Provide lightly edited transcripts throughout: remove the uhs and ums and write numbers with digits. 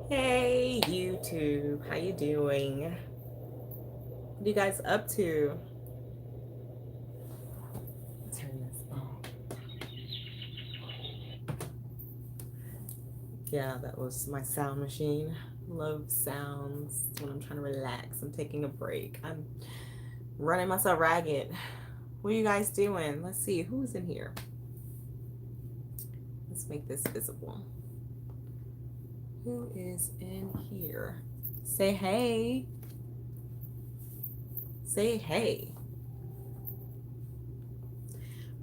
Hey YouTube, how you doing? What are you guys up to? Turn this on. Yeah, that was my sound machine. Love sounds when I'm trying to relax. I'm taking a break. I'm running myself ragged. What are you guys doing? Let's see who's in here. Let's make this visible. Who is in here? Say hey. Say hey.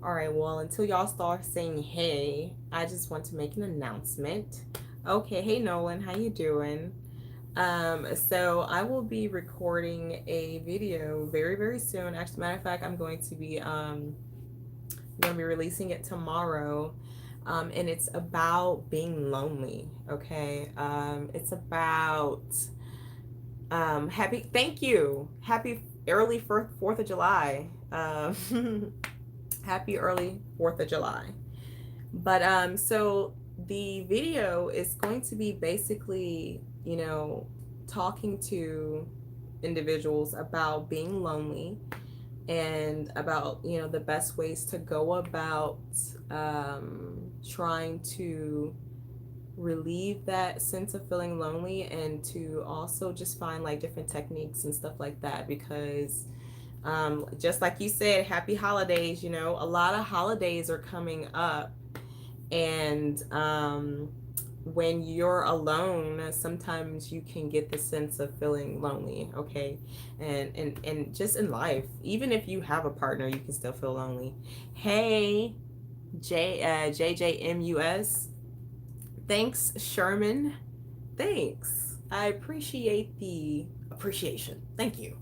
All right, well, until y'all start saying hey, I just want to make an announcement. Okay, hey Nolan, how you doing? So I will be recording a video very, very soon. Actually, matter of fact, I'm going to be releasing it tomorrow. And it's about being lonely. Okay. It's about thank you. Happy early 4th of July. Happy early 4th of July. But so the video is going to be basically, talking to individuals about being lonely and about, the best ways to go about trying to relieve that sense of feeling lonely, and to also just find like different techniques and stuff like that, because just like you said, happy holidays. A lot of holidays are coming up, and when you're alone, sometimes you can get the sense of feeling lonely. Okay. And just in life, even if you have a partner, you can still feel lonely. Hey, JJMUS, thanks Sherman, thanks, I appreciate the appreciation, thank you.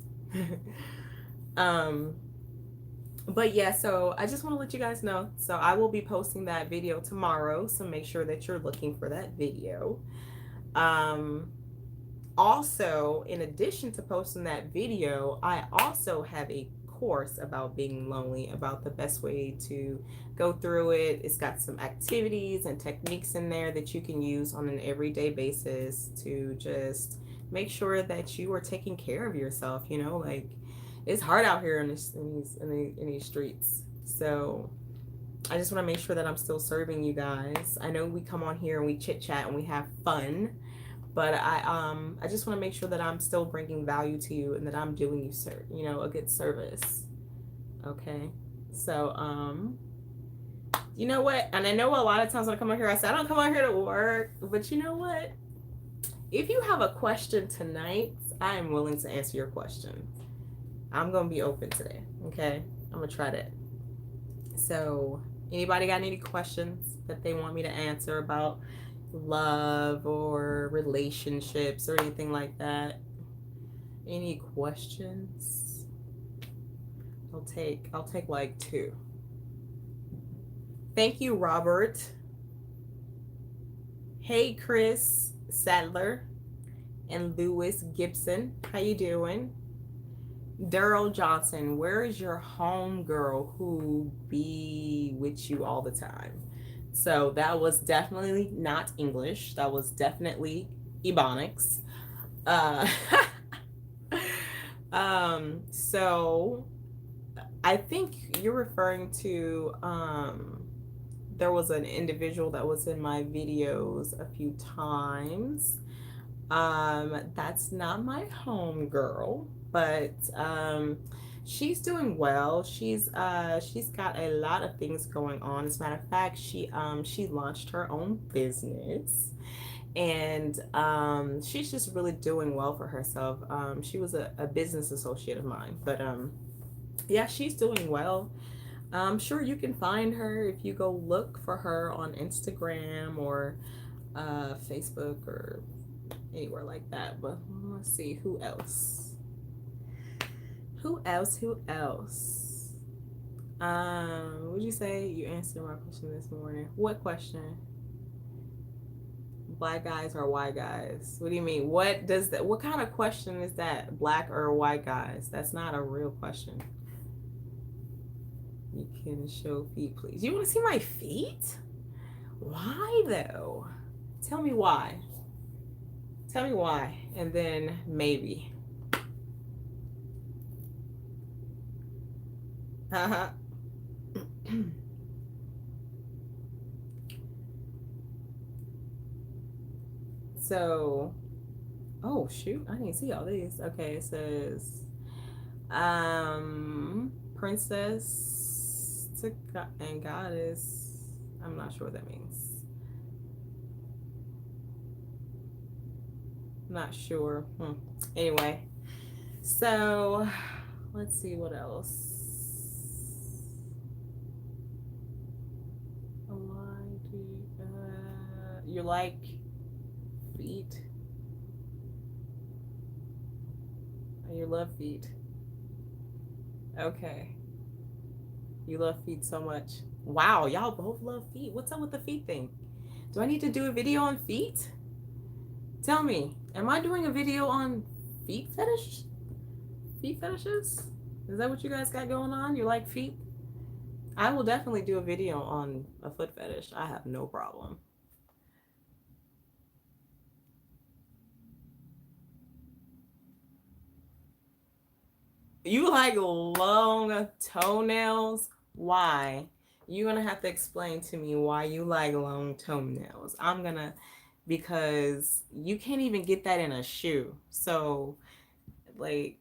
um but yeah, so I just want to let you guys know. So I will be posting that video tomorrow. So make sure that you're looking for that video. Um, Also, in addition to posting that video, I also have a course about being lonely, about the best way to go through it. It's got some activities and techniques in there that you can use on an everyday basis to just make sure that you are taking care of yourself. Like, it's hard out here in these streets. So I just want to make sure that I'm still serving you guys. I know we come on here and we chit chat and we have fun, but I just want to make sure that I'm still bringing value to you and that I'm doing you a good service. Okay. So you know what? And I know a lot of times when I come on here, I say I don't come on here to work, but you know what? If you have a question tonight, I am willing to answer your question. I'm gonna be open today. Okay, I'm gonna try that. So, anybody got any questions that they want me to answer about love or relationships or anything like that? Any questions? I'll take like 2. Thank you, Robert. Hey, Chris Sadler and Lewis Gibson. How you doing? Daryl Johnson, where is your home girl who be with you all the time? So that was definitely not English. That was definitely Ebonics. Uh, so I think you're referring to there was an individual that was in my videos a few times. That's not my home girl, but she's doing well. She's got a lot of things going on. As a matter of fact, she launched her own business, and she's just really doing well for herself. She was a business associate of mine, but yeah, she's doing well. I'm sure you can find her if you go look for her on Instagram or Facebook or anywhere like that. But let's see, who else? Who else? Would you say you answered my question this morning? What question? Black guys or white guys? What do you mean? What kind of question is that? Black or white guys? That's not a real question. You can show feet, please. You want to see my feet? Why though? Tell me why. Tell me why, and then maybe. Uh-huh. So, oh shoot, I didn't see all these. Okay, it says Princess to and Goddess. I'm not sure what that means. Not sure. Anyway, so let's see what else. You like feet? You love feet. Okay. You love feet so much. Wow, y'all both love feet. What's up with the feet thing? Do I need to do a video on feet? Tell me, am I doing a video on feet fetish? Feet fetishes? Is that what you guys got going on? You like feet? I will definitely do a video on a foot fetish. I have no problem. You like long toenails? Why? You're gonna have to explain to me why you like long toenails. Because you can't even get that in a shoe. So, like,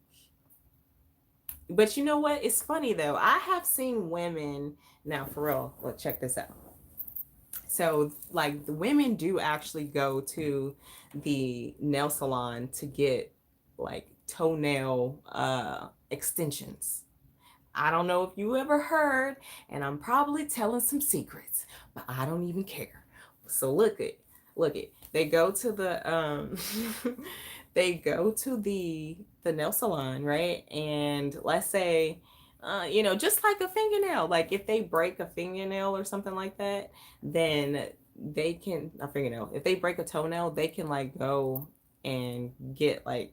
but you know what? It's funny though. I have seen women, now for real, let's check this out. So, like, the women do actually go to the nail salon to get like toenail extensions. I don't know if you ever heard, and I'm probably telling some secrets, but I don't even care. So look it. They go to the they go to the nail salon, right? And let's say just like a fingernail, like if they break a fingernail or something like that, then they can a fingernail. If they break a toenail, they can like go and get like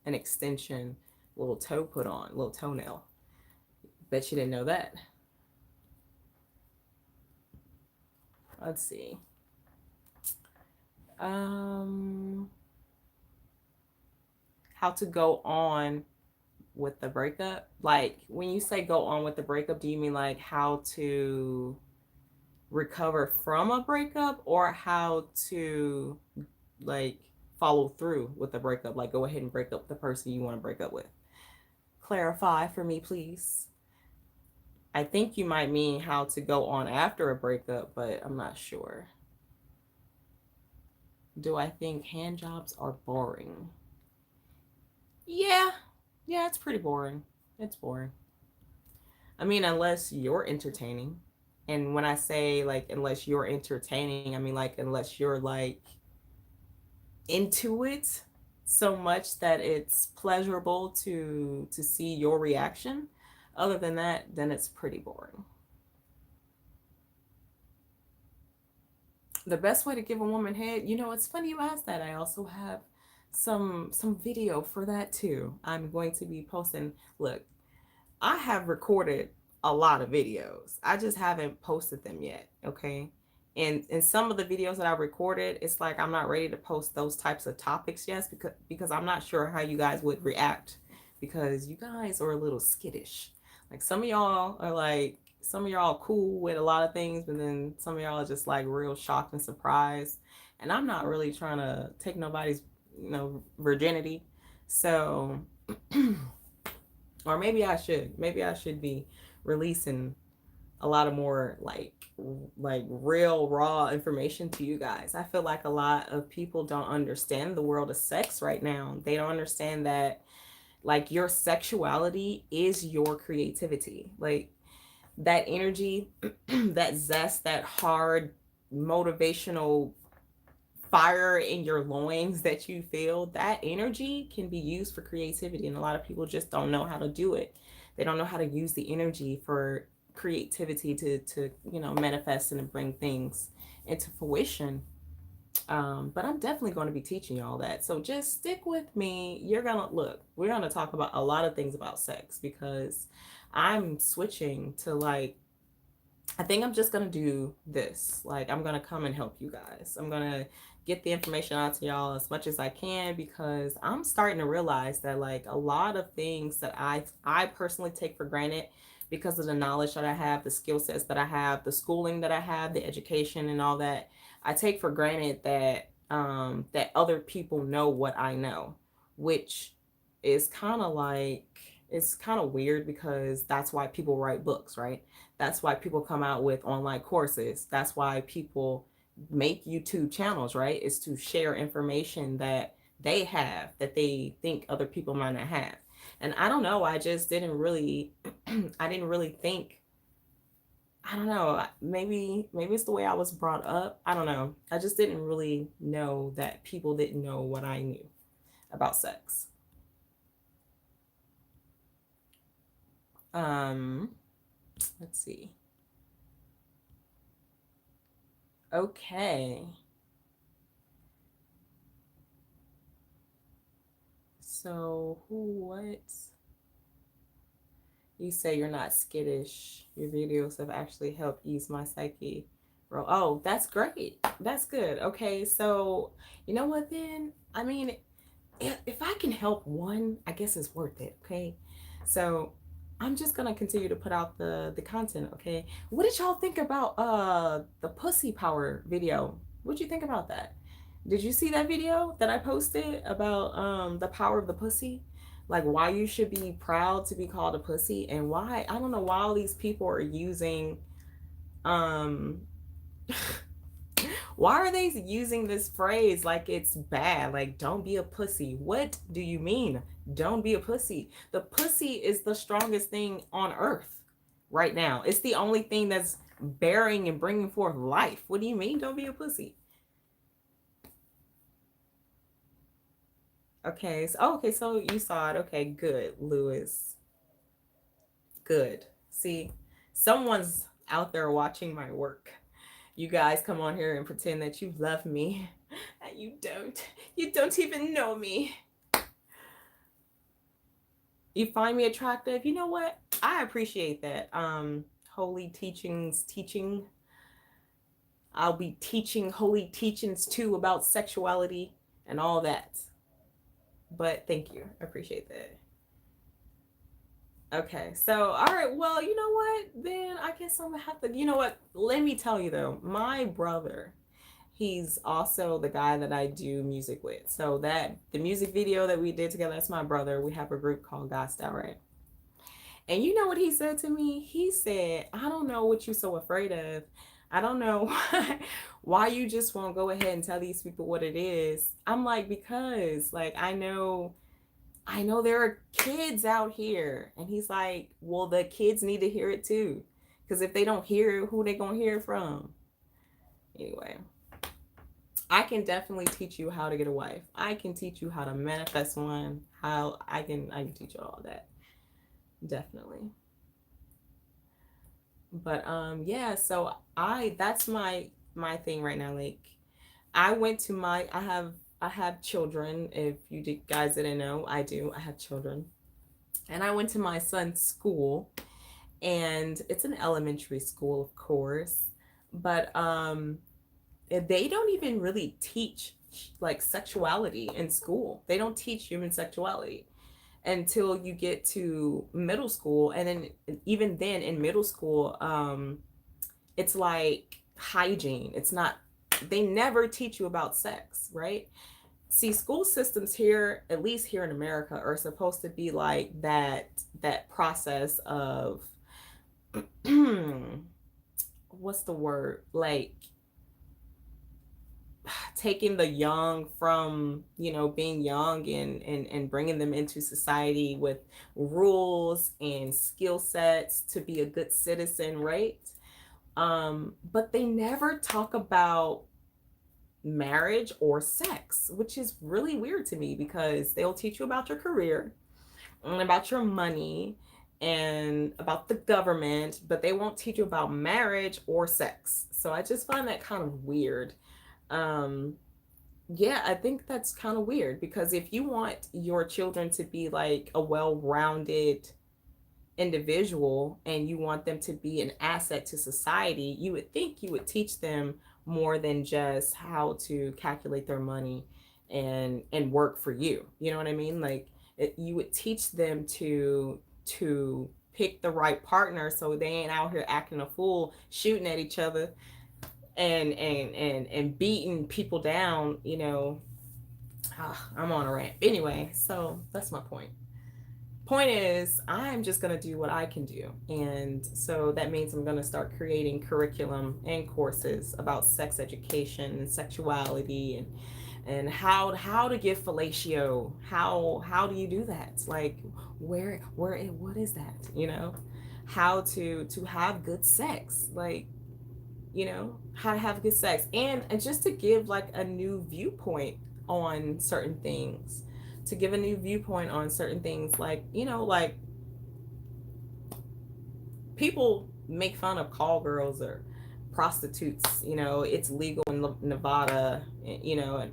an extension, little toe put on, little toenail. Bet you didn't know that. Let's see. Um, how to go on with the breakup? Like when you say go on with the breakup, do you mean like how to recover from a breakup or how to like follow through with the breakup? Like go ahead and break up the person you want to break up with. Clarify for me, please. I think you might mean how to go on after a breakup, but I'm not sure. Do I think hand jobs are boring? Yeah. Yeah, it's pretty boring. It's boring. I mean, unless you're entertaining. And when I say like unless you're entertaining, I mean like unless you're like into it so much that it's pleasurable to see your reaction. Other than that, then it's pretty boring. The best way to give a woman head, it's funny you asked that. I also have some video for that too. I'm going to be posting. Look, I have recorded a lot of videos. I just haven't posted them yet, okay? And in some of the videos that I recorded, it's like I'm not ready to post those types of topics yet because I'm not sure how you guys would react because you guys are a little skittish. Like some of y'all cool with a lot of things, but then some of y'all are just like real shocked and surprised. And I'm not really trying to take nobody's, virginity. So or maybe I should. Maybe I should be releasing a lot of more like real raw information to you guys. I feel like a lot of people don't understand the world of sex right now. They don't understand that like your sexuality is your creativity. Like that energy, that zest, that hard motivational fire in your loins that you feel, that energy can be used for creativity. And a lot of people just don't know how to do it. They don't know how to use the energy for creativity to manifest and bring things into fruition. But I'm definitely going to be teaching you all that. So just stick with me. We're going to talk about a lot of things about sex because I'm switching to like I think I'm just gonna do this. Like, I'm gonna come and help you guys. I'm gonna get the information out to y'all as much as I can, because I'm starting to realize that like a lot of things that I personally take for granted because of the knowledge that I have, the skill sets that I have, the schooling that I have, the education and all that, I take for granted that that other people know what I know, which is kind of like, it's kind of weird, because that's why people write books, right? That's why people come out with online courses. That's why people make YouTube channels, right? Is to share information that they have that they think other people might not have. And I don't know, I just didn't really I didn't really think, I don't know, maybe it's the way I was brought up. I don't know. I just didn't really know that people didn't know what I knew about sex. Um, let's see. Okay. So, who, what? You say you're not skittish. Your videos have actually helped ease my psyche. Bro, oh, that's great. That's good. Okay, so you know what then? I mean, if I can help one, I guess it's worth it. Okay, so I'm just gonna continue to put out the content. Okay, what did y'all think about the pussy power video? What'd you think about that? Did you see that video that I posted about the power of the pussy? Like why you should be proud to be called a pussy, and why, I don't know why all these people are using um why are they using this phrase like it's bad? Like, don't be a pussy. What do you mean? Don't be a pussy. The pussy is the strongest thing on earth right now. It's the only thing that's bearing and bringing forth life. What do you mean, don't be a pussy? Okay. So, oh, okay. So you saw it. Okay. Good, Lewis. Good. See, someone's out there watching my work. You guys come on here and pretend that you love me, and you don't. You don't even know me. You find me attractive. You know what? I appreciate that. Holy teachings, teaching. I'll be teaching holy teachings too about sexuality and all that. But thank you. I appreciate that. Okay, so all right, well, you know what? Then I guess I'm gonna have to. You know what? Let me tell you though, my brother, he's also the guy that I do music with. So that the music video that we did together, that's my brother. We have a group called Gospel, right? And you know what he said to me? He said, I don't know what you're so afraid of. I don't know why you just won't go ahead and tell these people what it is. I'm like, because like I know there are kids out here. And he's like, well, the kids need to hear it too. Because if they don't hear it, who they gonna hear it from? Anyway, I can definitely teach you how to get a wife. I can teach you how to manifest one. How I can teach you all that. Definitely. But yeah, so I that's my thing right now. Like I went to my I have children. If you guys didn't know, I do. I have children. And I went to my son's school, and it's an elementary school, of course. But they don't even really teach like sexuality in school. They don't teach human sexuality until you get to middle school, and then even then in middle school it's like hygiene. It's not, they never teach you about sex, right? See, school systems here, at least here in America, are supposed to be like that process of what's the word, like taking the young from, being young, and bringing them into society with rules and skill sets to be a good citizen, right? But they never talk about marriage or sex, which is really weird to me, because they'll teach you about your career and about your money and about the government, but they won't teach you about marriage or sex. So I just find that kind of weird. um yeah, I think that's kind of weird, because if you want your children to be like a well-rounded individual and you want them to be an asset to society, you would think you would teach them more than just how to calculate their money and work for you. You know what I mean? Like you would teach them to pick the right partner so they ain't out here acting a fool, shooting at each other and beating people down, you know. I'm on a rant. Anyway, so that's my point. Point is, I'm just going to do what I can do. And so that means I'm going to start creating curriculum and courses about sex education and sexuality and how to give fellatio. How do you do that? Like where what is that? You know, how to have good sex. Like, you know, how to have good sex and just to give like a new viewpoint on certain things, to give a new viewpoint on certain things, like, you know, like people make fun of call girls or prostitutes, you know, it's legal in Nevada, you know,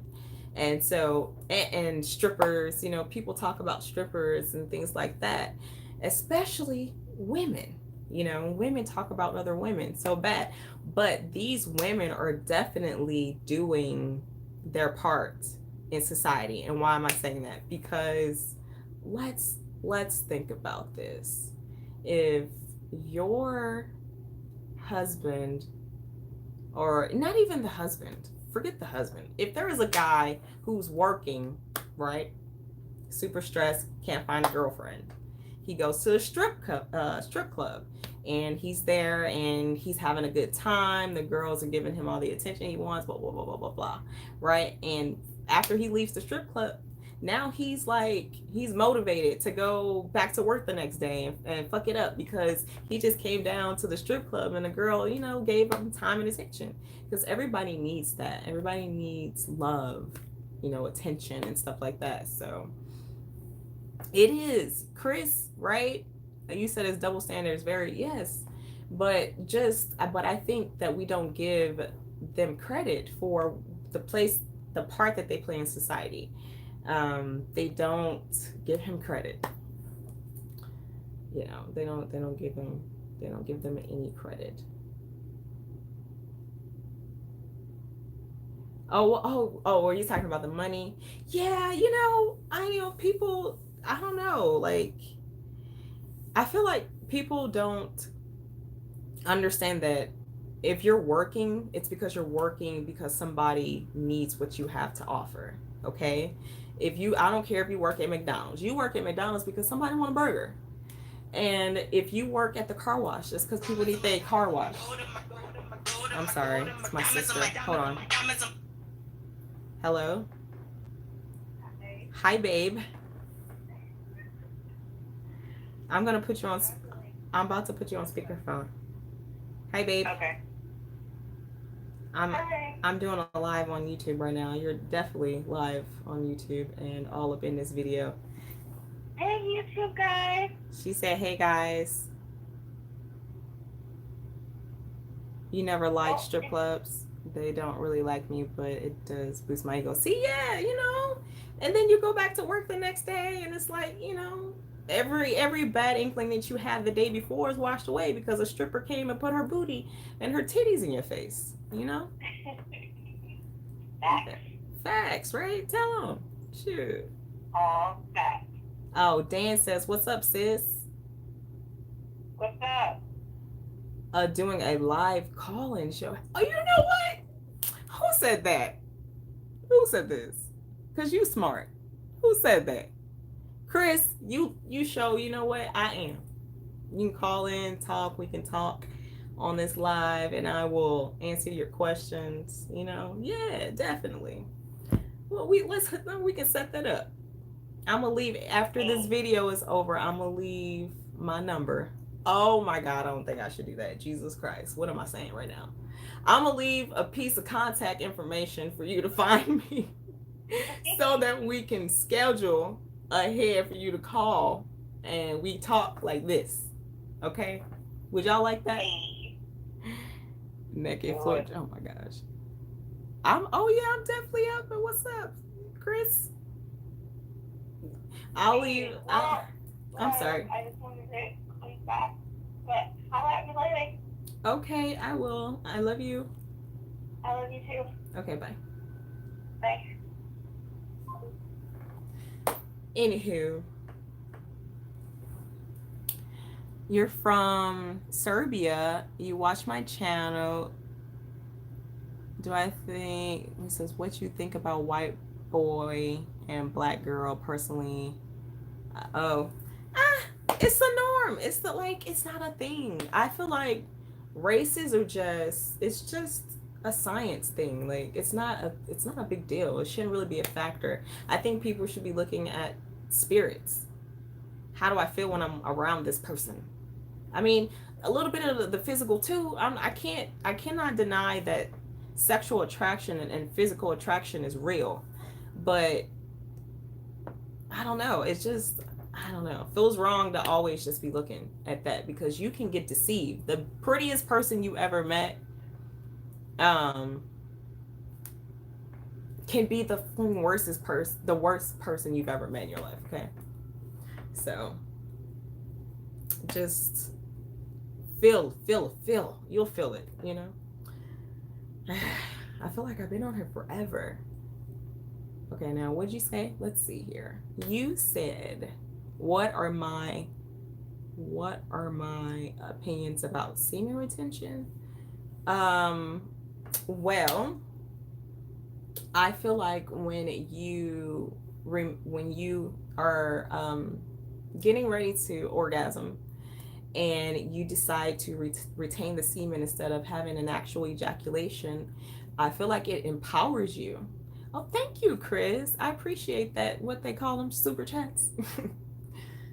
and so and strippers, you know, people talk about strippers and things like that, especially women. You know, women talk about other women so bad, but these women are definitely doing their part in society. And why am I saying that? Because let's think about this. If your husband, or not even the husband, forget the husband, if there is a guy who's working, right, super stressed, can't find a girlfriend, he goes to a strip club and he's there and he's having a good time, the girls are giving him all the attention he wants, blah blah blah blah blah blah, right? And after he leaves the strip club, now he's motivated to go back to work the next day and fuck it up because he just came down to the strip club and the girl, you know, gave him time and attention. Because everybody needs that. Everybody needs love, you know, attention and stuff like that. So it is, Chris, right? You said it's double standards, very, yes. But I think that we don't give them credit for the part that they play in society. They don't give him credit. You know, they don't give them any credit. Were you talking about the money? Yeah, you know, people, I don't know, like, I feel like people don't understand that if you're working, it's because you're working because somebody needs what you have to offer, okay? I don't care if you work at McDonald's. You work at McDonald's because somebody want a burger. And if you work at the car wash, it's because people need their car wash. I'm sorry, it's my sister. Hold on. Hello? Hi, babe. I'm about to put you on speakerphone. Hi, babe. Okay. I'm doing a live on YouTube right now. You're definitely live on YouTube and all up in this video. Hey, YouTube guys. She said, "Hey guys." You never liked strip clubs. They don't really like me, but it does boost my ego. See, yeah, you know. And then you go back to work the next day, and it's like, you know, every bad inkling that you had the day before is washed away because a stripper came and put her booty and her titties in your face. You know. Facts, right? Tell them. Shoot. All facts. Oh, Dan says, "What's up, sis?" What's up? Doing a live call-in show. Oh, you know what? Who said that? Who said this? Cause you smart. Who said that? Chris, you show. You know what? I am. You can call in, talk. We can talk on this live, and I will answer your questions. You know, yeah, definitely. Well, we can set that up. I'm gonna leave after this video is over. I'm gonna leave my number. Oh my God, I don't think I should do that. Jesus Christ, what am I saying right now? I'm gonna leave a piece of contact information for you to find me, so that we can schedule ahead for you to call and we talk like this. Okay? Would y'all like that? Naked floor. Oh my gosh. I'm definitely up. But what's up, Chris? I'll leave. I'm sorry. I just wanted to back. But holla at me later. Okay, I will. I love you. I love you too. Okay, bye. Bye. Anywho, you're from Serbia. You watch my channel. Do I think, it says, what you think about white boy and black girl personally? Oh, ah, it's the norm. It's the, like, it's not a thing. I feel like races are just, it's just a science thing. Like, it's not a big deal. It shouldn't really be a factor. I think people should be looking at spirits. How do I feel when I'm around this person? I mean, a little bit of the physical too. I cannot deny that sexual attraction and physical attraction is real, but I don't know. It's just, I don't know. It feels wrong to always just be looking at that, because you can get deceived. The prettiest person you ever met, um, can be the worst person you've ever met in your life. Okay, so just feel. You'll feel it. You know. I feel like I've been on here forever. Okay, now what'd you say? Let's see here. You said, what are my opinions about semen retention? Well, I feel like when you are getting ready to orgasm and you decide to retain the semen instead of having an actual ejaculation, I feel like it empowers you. Oh, thank you, Chris. I appreciate that. What they call them, super chats.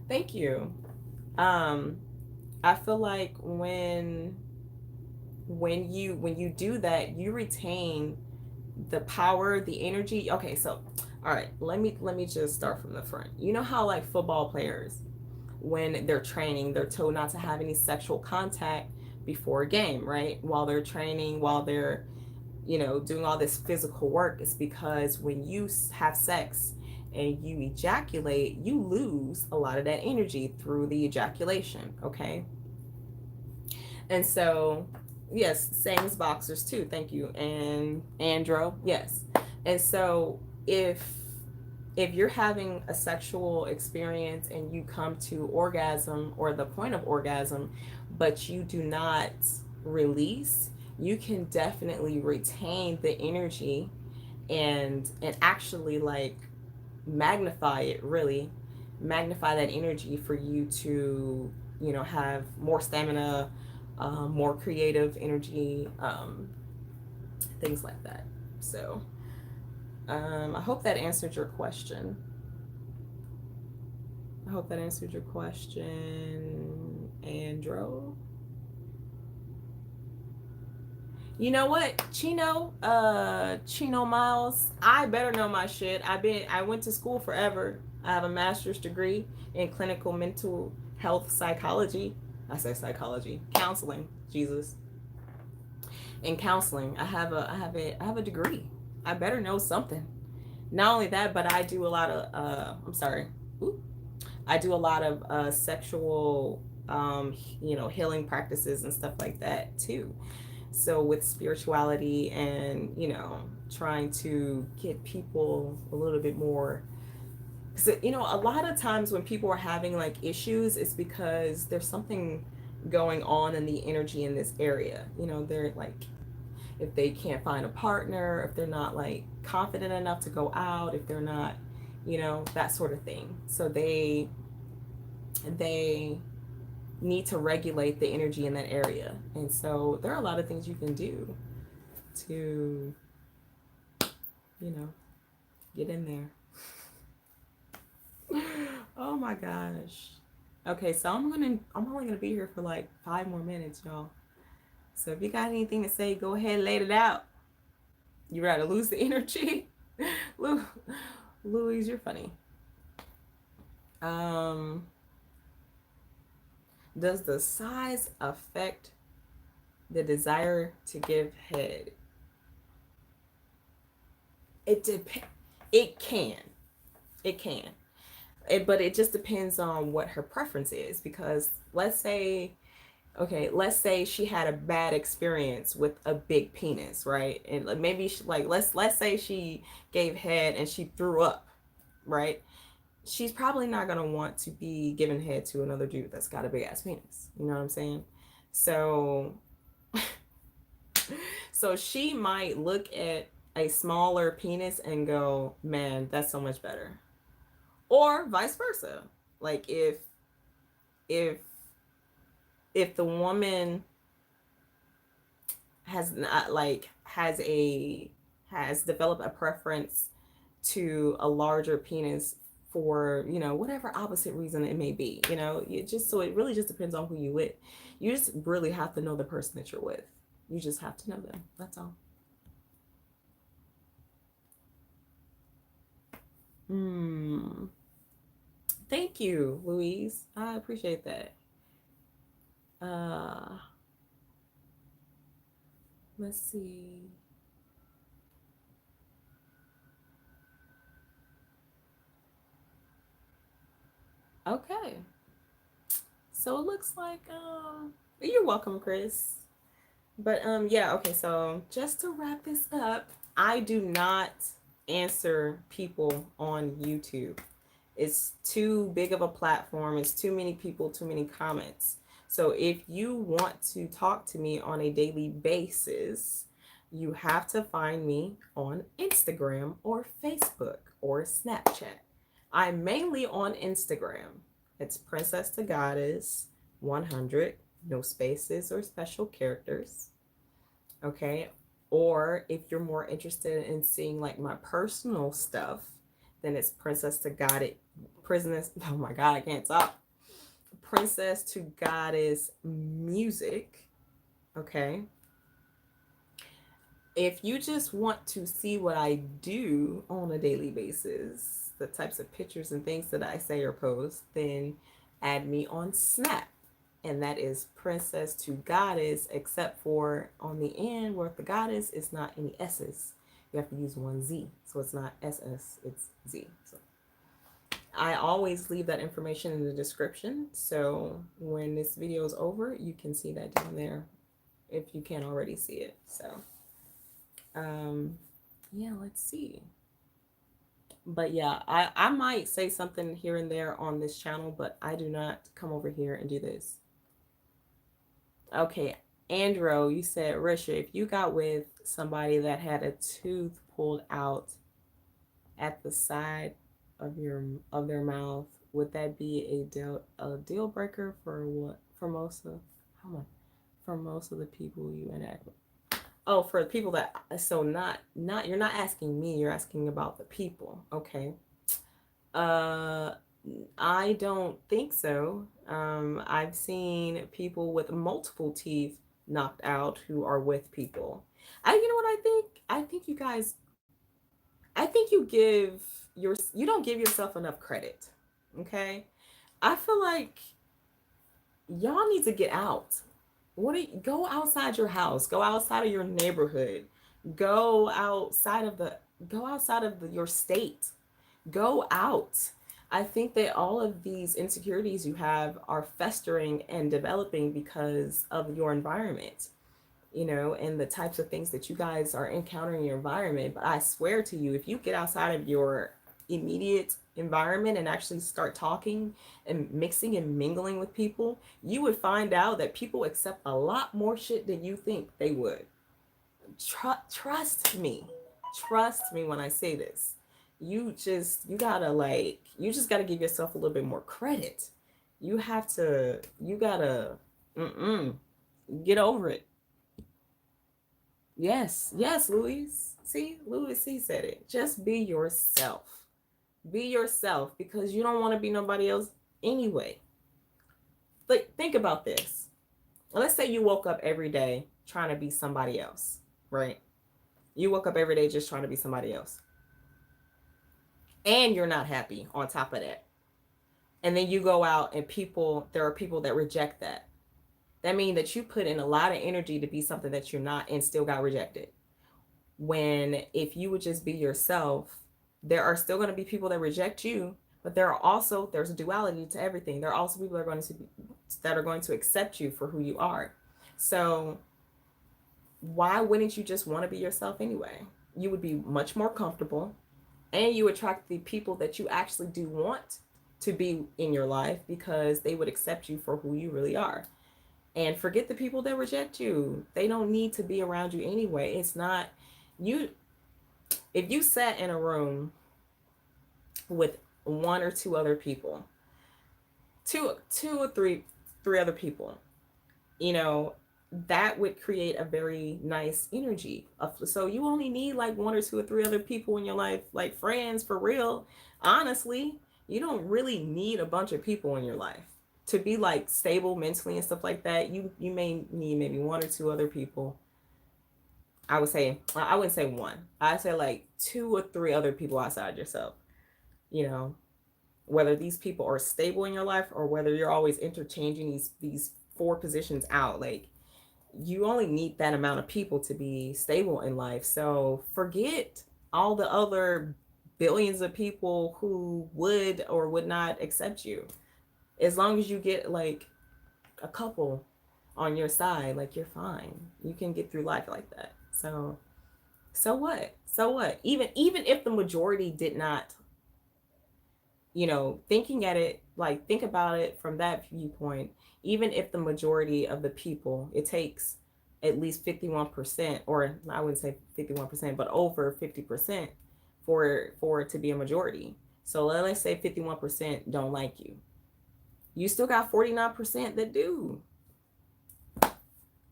Thank you. Um, I feel like when you do that, you retain the power, the energy. Okay, so all right, let me just start from the front. You know how, like, football players, when they're training, they're told not to have any sexual contact before a game, right? While they're training, while they're, doing all this physical work. It's because when you have sex and you ejaculate, you lose a lot of that energy through the ejaculation, okay? And so, yes, same as boxers too. Thank you. And Andro, yes. And so if you're having a sexual experience and you come to orgasm or the point of orgasm, but you do not release, you can definitely retain the energy and actually, like, magnify it, really magnify that energy for you to, have more stamina, more creative energy, things like that. So I hope that answered your question. Andro. You know what, Chino Miles, I better know my shit. I went to school forever. I have a master's degree in clinical mental health psychology. I say psychology, counseling. Jesus. In counseling, I have a degree. I better know something. Not only that, but I do a lot of I'm sorry. Ooh. I do a lot of sexual healing practices and stuff like that too. So with spirituality and, trying to get people a little bit more, because, a lot of times when people are having, like, issues, it's because there's something going on in the energy in this area. They're like, if they can't find a partner, if they're not, like, confident enough to go out, if they're not, that sort of thing. So they need to regulate the energy in that area. And so there are a lot of things you can do to, get in there. Oh my gosh. Okay, so I'm only gonna be here for like 5 more minutes, y'all. So if you got anything to say, go ahead and lay it out. You rather lose the energy? Louise, you're funny. Does the size affect the desire to give head? It depends. It can. But it just depends on what her preference is, because let's say she had a bad experience with a big penis, right? And maybe she, like let's say she gave head and she threw up, right? She's probably not gonna want to be giving head to another dude that's got a big ass penis. You know what I'm saying? So so she might look at a smaller penis and go, "Man, that's so much better." Or vice versa. Like if if the woman has not like has developed a preference to a larger penis for, you know, whatever opposite reason it may be, you know, it just, so it really just depends on who you with. You just really have to know the person that you're with. You just have to know them, that's all. Hmm. Thank you, Louise, I appreciate that. uh let's see. Okay, so it looks like you're welcome, Chris. But yeah, okay, so just to wrap this up, I do not answer people on YouTube. It's too big of a platform. It's too many people, too many comments. So if you want to talk to me on a daily basis, you have to find me on Instagram or Facebook or Snapchat. I'm mainly on Instagram. It's Princess2goddess 100, no spaces or special characters. Okay. Or if you're more interested in seeing like my personal stuff, then it's Princess to Goddess. Princess, oh my God, I can't talk. Princess to Goddess music. Okay. If you just want to see what I do on a daily basis, the types of pictures and things that I say or post, then add me on Snap. And that is Princess to Goddess, except for on the end where the goddess is not any S's. You have to use one Z. So it's not SS, it's Z. So I always leave that information in the description. So when this video is over, you can see that down there if you can't already see it. So yeah, let's see. But yeah, I might say something here and there on this channel, but I do not come over here and do this. Okay, Andrew, you said, Risha, if you got with somebody that had a tooth pulled out at the side of their mouth, would that be a deal breaker for what, for most of, how much, for most of the people you interact with? Oh, for the people that, so not you're not asking me, you're asking about the people. Okay. Uh I don't think so. I've seen people with multiple teeth knocked out who are with people. You know what I think? I think you guys, I think you don't give yourself enough credit. Okay? I feel like y'all need to get out. Go outside your house, go outside of your neighborhood, go outside of the your state. Go out. I think that all of these insecurities you have are festering and developing because of your environment, you know, and the types of things that you guys are encountering in your environment. But I swear to you, if you get outside of your immediate environment and actually start talking and mixing and mingling with people, you would find out that people accept a lot more shit than you think they would. Trust me. Trust me when I say this. You just gotta give yourself a little bit more credit. You gotta mm-mm, get over it. Yes, Louise. See, Louis C said it. Just be yourself. Be yourself, because you don't want to be nobody else anyway. Like, think about this. Let's say you woke up every day trying to be somebody else, right? You woke up every day just trying to be somebody else. And you're not happy on top of that. And then you go out and there are people that reject that. That means that you put in a lot of energy to be something that you're not and still got rejected. When if you would just be yourself, there are still going to be people that reject you, But there's a duality to everything. There are also people that are going to accept you for who you are. So why wouldn't you just want to be yourself anyway? You would be much more comfortable, and you attract the people that you actually do want to be in your life because they would accept you for who you really are. And forget the people that reject you. They don't need to be around you anyway. It's not you. If you sat in a room with one or two other people, two or three other people, you know, that would create a very nice energy. So you only need like one or two or three other people in your life, like friends for real. Honestly, you don't really need a bunch of people in your life to be like stable mentally and stuff like that. You may need maybe one or two other people. I wouldn't say one. I'd say like two or three other people outside yourself. You know, whether these people are stable in your life or whether you're always interchanging these four positions out. Like, you only need that amount of people to be stable in life. So forget all the other billions of people who would or would not accept you. As long as you get like a couple on your side, like, you're fine. You can get through life like that. So what? So what? Even if the majority did not, thinking at it, like, think about it from that viewpoint. Even if the majority of the people, it takes at least 51%, or I wouldn't say 51%, but over 50% for it to be a majority. So let's say 51% don't like you. You still got 49% that do.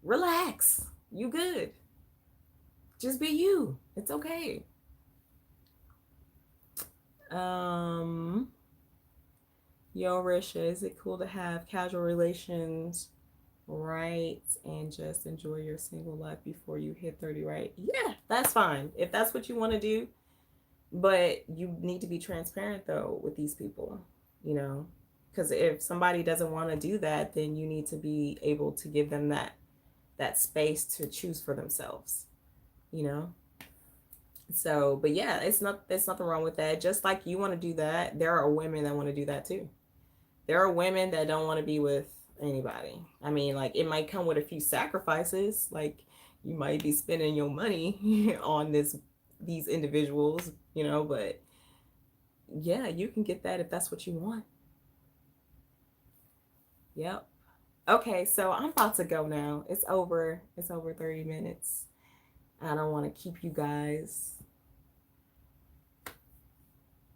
Relax. You good. Just be you. It's okay. Yo, Risha, is it cool to have casual relations, right? And just enjoy your single life before you hit 30, right? Yeah, that's fine. If that's what you want to do. But you need to be transparent, though, with these people, because if somebody doesn't want to do that, then you need to be able to give them that space to choose for themselves, So, but yeah, there's nothing wrong with that. Just like you want to do that, there are women that want to do that too. There are women that don't want to be with anybody. I mean, like, it might come with a few sacrifices. Like, you might be spending your money on these individuals, but yeah, you can get that if that's what you want. Yep. Okay, so I'm about to go now. It's over 30 minutes. I don't want to keep you guys.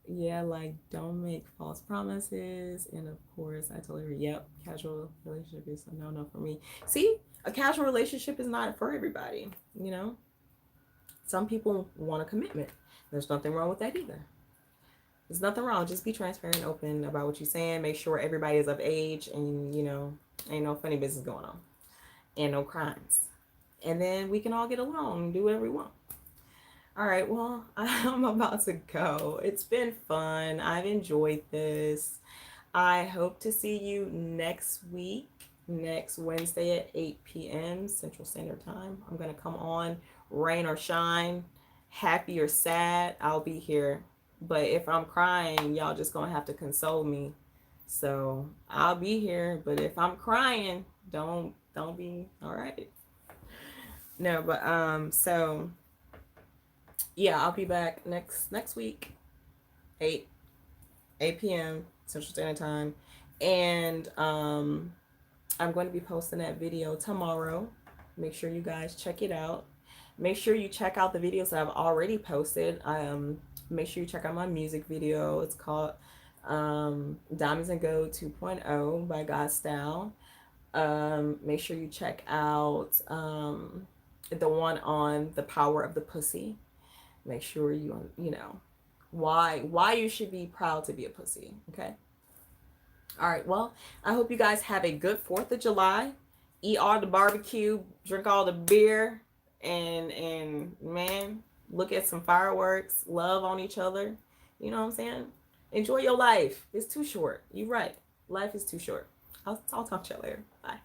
Yeah, like, don't make false promises. And of course, I told her, yep, casual relationship is a no for me. See, a casual relationship is not for everybody, Some people want a commitment. There's nothing wrong with that either. There's nothing wrong. Just be transparent and open about what you're saying. Make sure everybody is of age and, ain't no funny business going on. And no crimes. And then we can all get along and do whatever we want. All right, well, I'm about to go. It's been fun. I've enjoyed this. I hope to see you next week, next Wednesday at 8 p.m. Central Standard Time. I'm going to come on, rain or shine, happy or sad, I'll be here. But if I'm crying, y'all just going to have to console me. So I'll be here, but if I'm crying, don't be, all right? No, but so yeah, I'll be back next week, 8 p.m. Central Standard Time, and I'm going to be posting that video tomorrow. Make sure you guys check it out. Make sure you check out the videos that I've already posted. Make sure you check out my music video. It's called Diamonds and Gold 2.0 by God Style. Make sure you check out the one on the power of the pussy. Make sure you why you should be proud to be a pussy. Okay. All right. Well, I hope you guys have a good 4th of July. Eat all the barbecue, drink all the beer, and man, look at some fireworks. Love on each other. You know what I'm saying? Enjoy your life. It's too short. You're right. Life is too short. I'll talk to you later. Bye.